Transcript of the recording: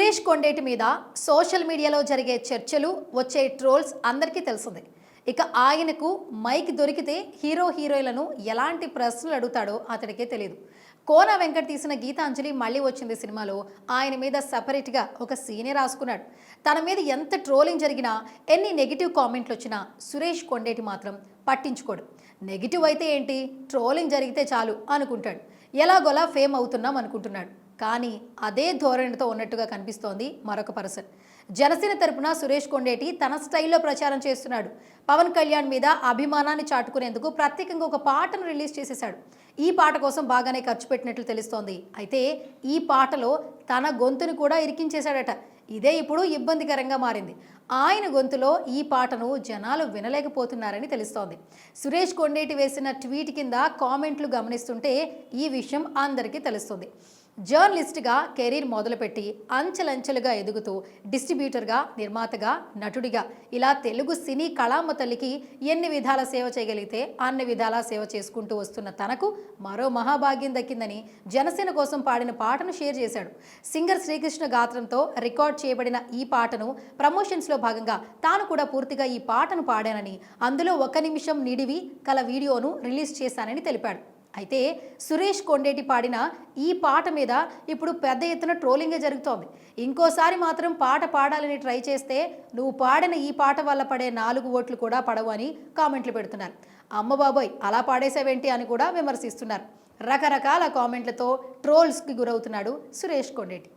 సురేష్ కొండేటి మీద సోషల్ మీడియాలో జరిగే చర్చలు, వచ్చే ట్రోల్స్ అందరికీ తెలిసిందే. ఇక ఆయనకు మైక్ దొరికితే హీరోయిన్లను ఎలాంటి ప్రశ్నలు అడుగుతాడో అతడికే తెలియదు. కోన వెంకట్ తీసిన గీతాంజలి మళ్ళీ వచ్చింది సినిమాలో ఆయన మీద సెపరేట్గా ఒక సీనే రాసుకున్నాడు. తన మీద ఎంత ట్రోలింగ్ జరిగినా, ఎన్ని నెగిటివ్ కామెంట్లు వచ్చినా సురేష్ కొండేటి మాత్రం పట్టించుకోడు. నెగిటివ్ అయితే ఏంటి, ట్రోలింగ్ జరిగితే చాలు అనుకుంటాడు. ఎలాగోలా ఫేమ్ అవుతున్నాం అనుకుంటున్నాడు. కానీ అదే ధోరణితో ఉన్నట్టుగా కనిపిస్తోంది మరొక పర్సన్. జనసేన తరపున సురేష్ కొండేటి తన స్టైల్లో ప్రచారం చేస్తున్నాడు. పవన్ కళ్యాణ్ మీద అభిమానాన్ని చాటుకునేందుకు ప్రత్యేకంగా ఒక పాటను రిలీజ్ చేసేశాడు. ఈ పాట కోసం బాగానే ఖర్చు పెట్టినట్లు తెలుస్తోంది. అయితే ఈ పాటలో తన గొంతును కూడా ఇరికించేశాడట. ఇదే ఇప్పుడు ఇబ్బందికరంగా మారింది. ఆయన గొంతులో ఈ పాటను జనాలు వినలేకపోతున్నారని తెలుస్తోంది. సురేష్ కొండేటి వేసిన ట్వీట్ కింద కామెంట్లు గమనిస్తుంటే ఈ విషయం అందరికీ తెలుస్తుంది. జర్నలిస్ట్గా కెరీర్ మొదలుపెట్టి అంచెలంచెలుగా ఎదుగుతూ డిస్ట్రిబ్యూటర్గా, నిర్మాతగా, నటుడిగా ఇలా తెలుగు సినీ కళామ తల్లికి ఎన్ని విధాల సేవ చేయగలిగితే అన్ని విధాలా సేవ చేసుకుంటూ వస్తున్న తనకు మరో మహాభాగ్యం దక్కిందని జనసేన కోసం పాడిన పాటను షేర్ చేశాడు. సింగర్ శ్రీకృష్ణ గాత్రంతో రికార్డ్ చేయబడిన ఈ పాటను ప్రమోషన్స్లో భాగంగా తాను కూడా పూర్తిగా ఈ పాటను పాడానని, అందులో 1 నిమిషం నిడివి కల వీడియోను రిలీజ్ చేశానని తెలిపాడు. అయితే సురేష్ కొండేటి పాడిన ఈ పాట మీద ఇప్పుడు పెద్ద ఎత్తున ట్రోలింగే జరుగుతోంది. ఇంకోసారి మాత్రం పాట పాడాలని ట్రై చేస్తే నువ్వు పాడిన ఈ పాట వల్ల పడే 4 ఓట్లు కూడా పడవు అని కామెంట్లు పెడుతున్నారు. అమ్మ బాబోయ్, అలా పాడేసావేంటి అని కూడా విమర్శిస్తున్నారు. రకరకాల కామెంట్లతో ట్రోల్స్కి గురవుతున్నాడు సురేష్ కొండేటి.